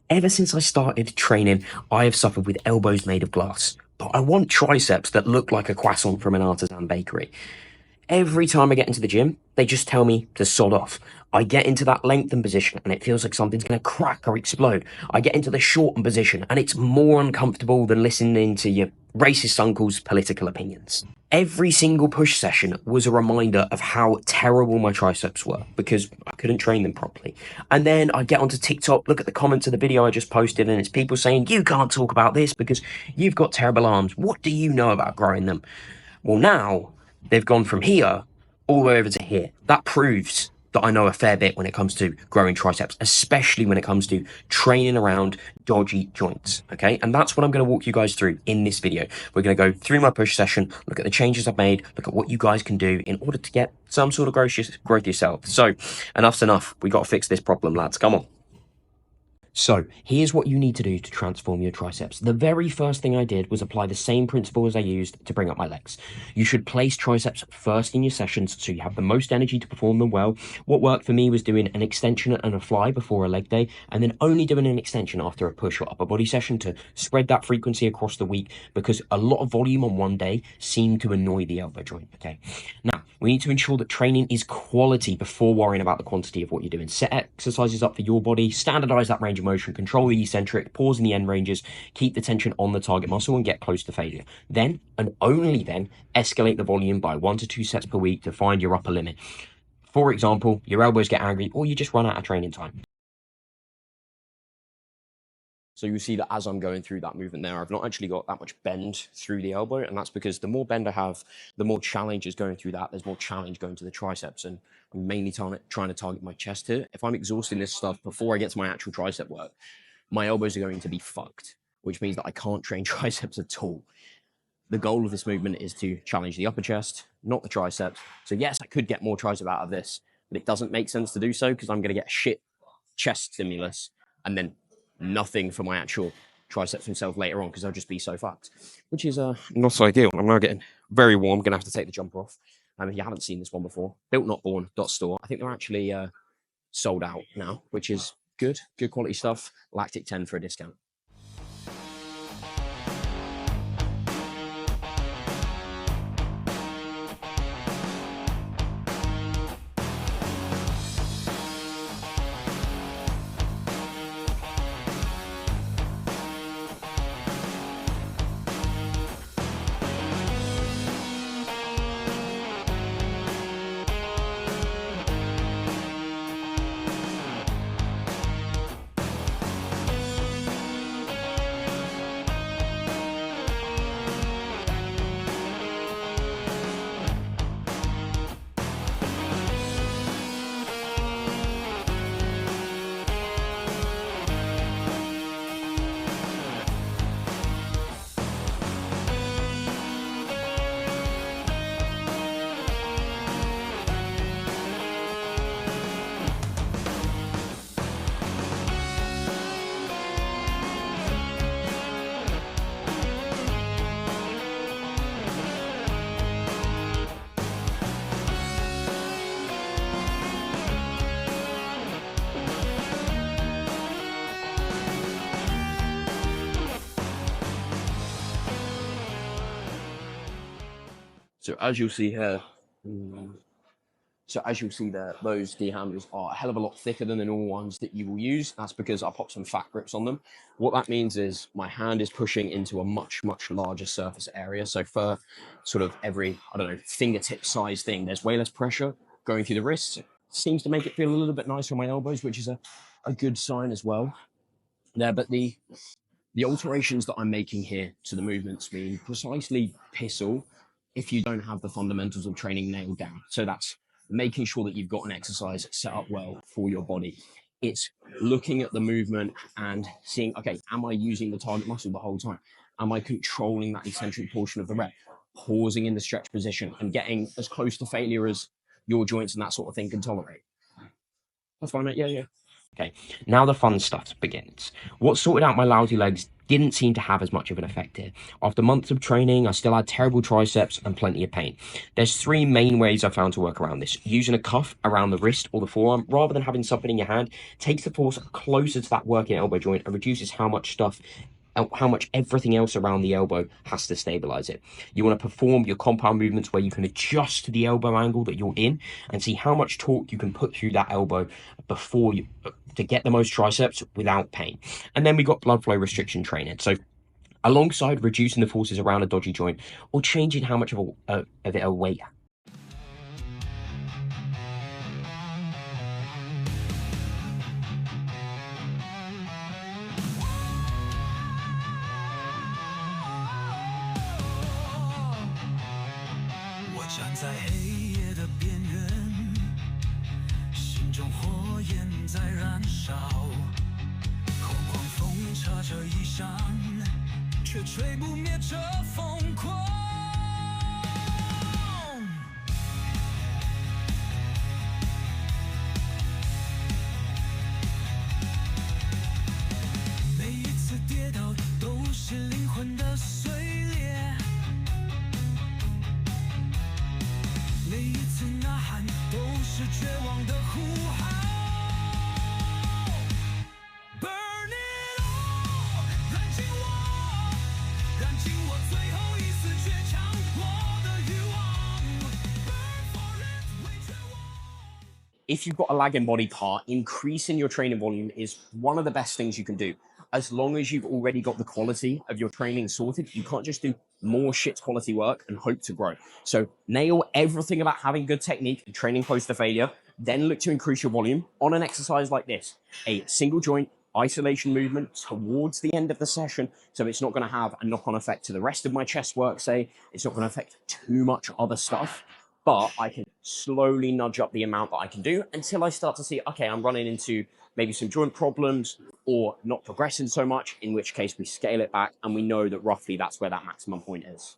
Ever since I started training, I have suffered with elbows made of glass. But I want triceps that look like a croissant from an artisan bakery. Every time I get into the gym, they just tell me to sod off. I get into that lengthened position and it feels like something's going to crack or explode. I get into the shortened position and it's more uncomfortable than listening to your racist uncle's political opinions. Every single push session was a reminder of how terrible my triceps were because I couldn't train them properly. And then I get onto TikTok, look at the comments of the video I just posted, and it's people saying, "You can't talk about this because you've got terrible arms. What do you know about growing them?" Well, now they've gone from here all the way over to here. That proves that I know a fair bit when it comes to growing triceps, especially when it comes to training around dodgy joints. Okay. And that's what I'm going to walk you guys through in this video. We're going to go through my push session, look at the changes I've made, look at what you guys can do in order to get some sort of growth yourself. So enough's enough. We got to fix this problem, lads. Come on. So here's what you need to do to transform your triceps. The very first thing I did was apply the same principle as I used to bring up my legs. You should place triceps first in your sessions so you have the most energy to perform them well. What worked for me was doing an extension and a fly before a leg day, and then only doing an extension after a push or upper body session to spread that frequency across the week, because a lot of volume on one day seemed to annoy the elbow joint. Okay. Now, we need to ensure that training is quality before worrying about the quantity of what you're doing. Set exercises up for your body, standardize that range of motion, control the eccentric, pause in the end ranges, keep the tension on the target muscle and get close to failure. Then, and only then, escalate the volume by 1 to 2 sets per week to find your upper limit. For example, your elbows get angry or you just run out of training time. So you see that as I'm going through that movement there, I've not actually got that much bend through the elbow. And that's because the more bend I have, the more challenge is going through that. There's more challenge going to the triceps. And I'm mainly trying to target my chest here. If I'm exhausting this stuff before I get to my actual tricep work, my elbows are going to be fucked, which means that I can't train triceps at all. The goal of this movement is to challenge the upper chest, not the triceps. So yes, I could get more tricep out of this, but it doesn't make sense to do so because I'm going to get shit chest stimulus and then nothing for my actual triceps himself later on because they'll just be so fucked, which is not so ideal. I'm now getting very warm. I'm gonna have to take the jumper off. If you haven't seen this one before, builtnotborn.store. I think they're actually sold out now, which is good quality stuff. Lactic 10 for a discount. So as you'll see here, those D handles are a hell of a lot thicker than the normal ones that you will use. That's because I popped some fat grips on them. What that means is my hand is pushing into a much larger surface area. So for sort of every, I don't know, fingertip size thing, there's way less pressure going through the wrists. It seems to make it feel a little bit nicer on my elbows, which is a good sign as well. There, but the alterations that I'm making here to the movements mean precisely piss all if you don't have the fundamentals of training nailed down. So that's making sure that you've got an exercise set up well for your body. It's looking at the movement and seeing, okay, am I using the target muscle the whole time? Am I controlling that eccentric portion of the rep? Pausing in the stretch position and getting as close to failure as your joints and that sort of thing can tolerate. That's fine, mate. Yeah. Okay, now the fun stuff begins. What sorted out my lousy legs didn't seem to have as much of an effect here. After months of training, I still had terrible triceps and plenty of pain. There's three main ways I found to work around this. Using a cuff around the wrist or the forearm, rather than having something in your hand, takes the force closer to that working elbow joint and reduces how much everything else around the elbow has to stabilize it. You want to perform your compound movements where you can adjust the elbow angle that you're in and see how much torque you can put through that elbow before you to get the most triceps without pain. And then we got blood flow restriction training. So alongside reducing the forces around a dodgy joint or changing how much of it a weight.站在黑夜的边缘，心中火焰在燃烧，狂狂风插着衣裳，却吹不灭这疯狂。每一次跌倒都是灵魂的碎裂。每一次呐喊都是绝望的呼号 Burn it all 燃尽我最后一丝倔强我的欲望 Burn for it 为绝望 If you've got a lagging body part, increasing your training volume is one of the best things you can do. As long as you've already got the quality of your training sorted, you can't just do more shit quality work and hope to grow. So nail everything about having good technique and training close to failure, then look to increase your volume on an exercise like this, a single joint isolation movement towards the end of the session. So it's not going to have a knock-on effect to the rest of my chest work, say. It's not going to affect too much other stuff, but I can slowly nudge up the amount that I can do until I start to see, okay, I'm running into maybe some joint problems or not progressing so much, in which case we scale it back and we know that roughly that's where that maximum point is.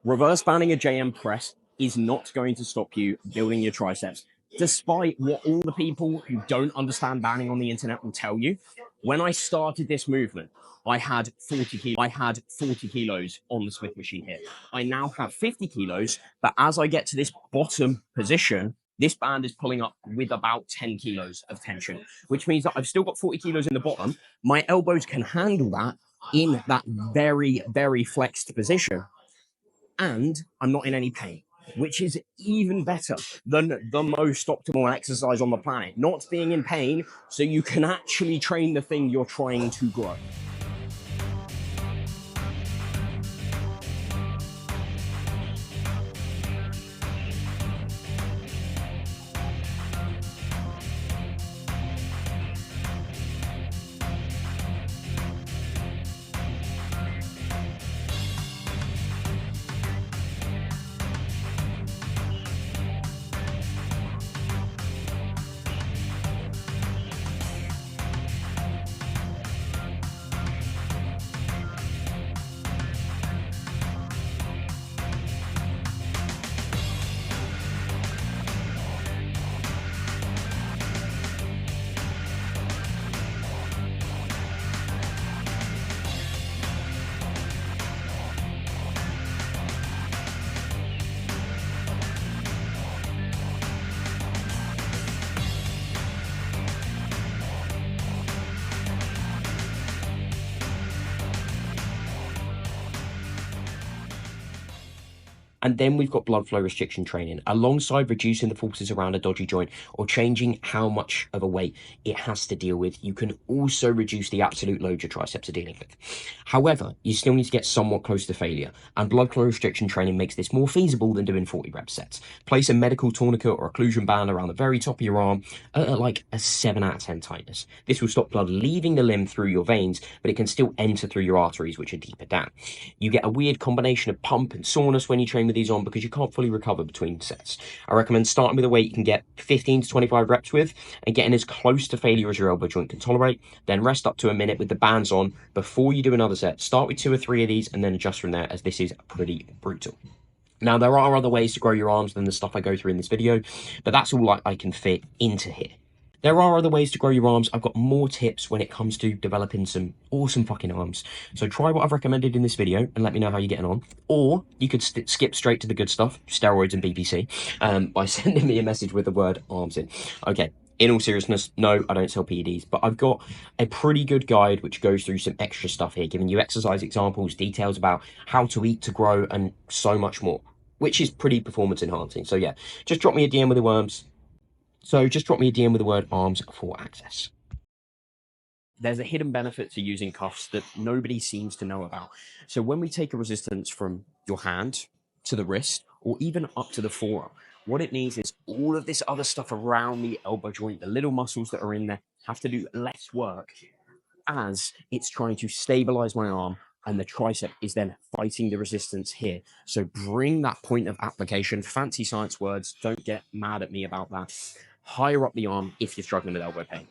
Reverse banding a JM press is not going to stop you building your triceps. Despite what all the people who don't understand banding on the internet will tell you, when I started this movement, I had 40 kilos on the Smith machine here. I now have 50 kilos, but as I get to this bottom position, this band is pulling up with about 10 kilos of tension, which means that I've still got 40 kilos in the bottom. My elbows can handle that in that very, very flexed position. And I'm not in any pain, which is even better than the most optimal exercise on the planet. Not being in pain so you can actually train the thing you're trying to grow. And then we've got blood flow restriction training, alongside reducing the forces around a dodgy joint or changing how much of a weight it has to deal with. You can also reduce the absolute load your triceps are dealing with. However, you still need to get somewhat close to failure, and blood flow restriction training makes this more feasible than doing 40 rep sets. Place a medical tourniquet or occlusion band around the very top of your arm at like a 7 out of 10 tightness. This will stop blood leaving the limb through your veins, but it can still enter through your arteries, which are deeper down. You get a weird combination of pump and soreness when you train with these on because you can't fully recover between sets. I recommend starting with a weight you can get 15 to 25 reps with and getting as close to failure as your elbow joint can tolerate. Then rest up to a minute with the bands on before you do another set. Start with 2 or 3 of these and then adjust from there, as this is pretty brutal. Now, there are other ways to grow your arms than the stuff I go through in this video, but that's all I can fit into here. There are other ways to grow your arms. I've got more tips when it comes to developing some awesome fucking arms. So try what I've recommended in this video and let me know how you're getting on. Or you could skip straight to the good stuff, steroids and BPC, by sending me a message with the word arms in. Okay, in all seriousness, no, I don't sell PEDs, but I've got a pretty good guide which goes through some extra stuff here, giving you exercise examples, details about how to eat to grow, and so much more, which is pretty performance enhancing. So yeah, just drop me a DM with the worms. Just drop me a DM with the word arms for access. There's a hidden benefit to using cuffs that nobody seems to know about. So when we take a resistance from your hand to the wrist, or even up to the forearm, what it needs is all of this other stuff around the elbow joint, the little muscles that are in there, have to do less work as it's trying to stabilize my arm, and the tricep is then fighting the resistance here. So bring that point of application, fancy science words, don't get mad at me about that, higher up the arm if you're struggling with elbow pain.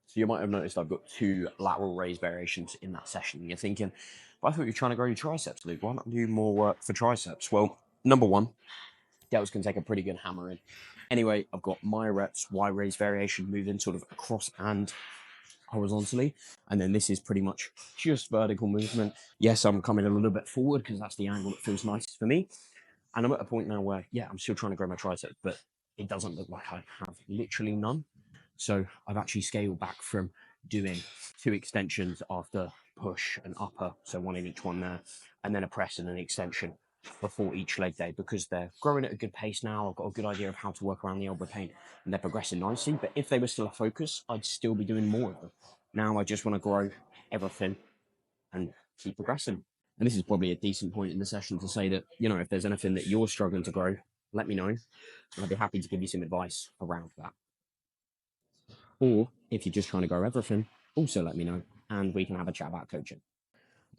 So you might have noticed I've got 2 lateral raise variations in that session. And you're thinking, but I thought you were trying to grow your triceps, Luke. Why not do more work for triceps? Well, number one, delts can take a pretty good hammer in. Anyway, I've got my reps, Y raise variation, moving sort of across and horizontally. And then this is pretty much just vertical movement. Yes, I'm coming a little bit forward because that's the angle that feels nicest for me. And I'm at a point now where, yeah, I'm still trying to grow my triceps, but it doesn't look like I have literally none. So I've actually scaled back from doing 2 extensions after push and upper, so 1 in each one there, and then a press and an extension before each leg day, because they're growing at a good pace now. I've got a good idea of how to work around the elbow pain, and they're progressing nicely. But if they were still a focus, I'd still be doing more of them. Now I just want to grow everything and keep progressing. And this is probably a decent point in the session to say that, you know, if there's anything that you're struggling to grow, let me know, and I'd be happy to give you some advice around that. Or if you're just trying to grow everything, also let me know, and we can have a chat about coaching.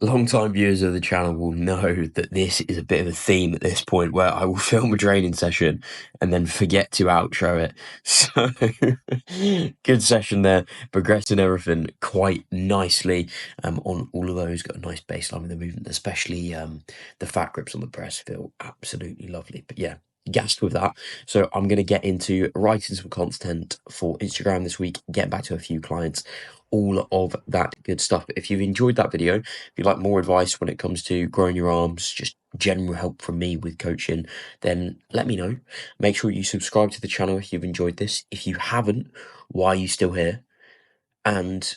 Long-time viewers of the channel will know that this is a bit of a theme at this point, where I will film a training session and then forget to outro it. So good session there, progressing everything quite nicely on all of those. Got a nice baseline with the movement, especially the fat grips on the press feel absolutely lovely. But yeah, gassed with that. So I'm going to get into writing some content for Instagram this week, getting back to a few clients, all of that good stuff. But if you've enjoyed that video, if you'd like more advice when it comes to growing your arms, just general help from me with coaching, then let me know. Make sure you subscribe to the channel if you've enjoyed this. If you haven't, why are you still here? And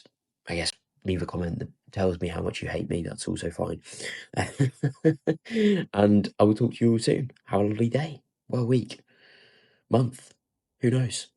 I guess leave a comment that tells me how much you hate me. That's also fine. And I will talk to you all soon. Have a lovely day, well, week, month, who knows?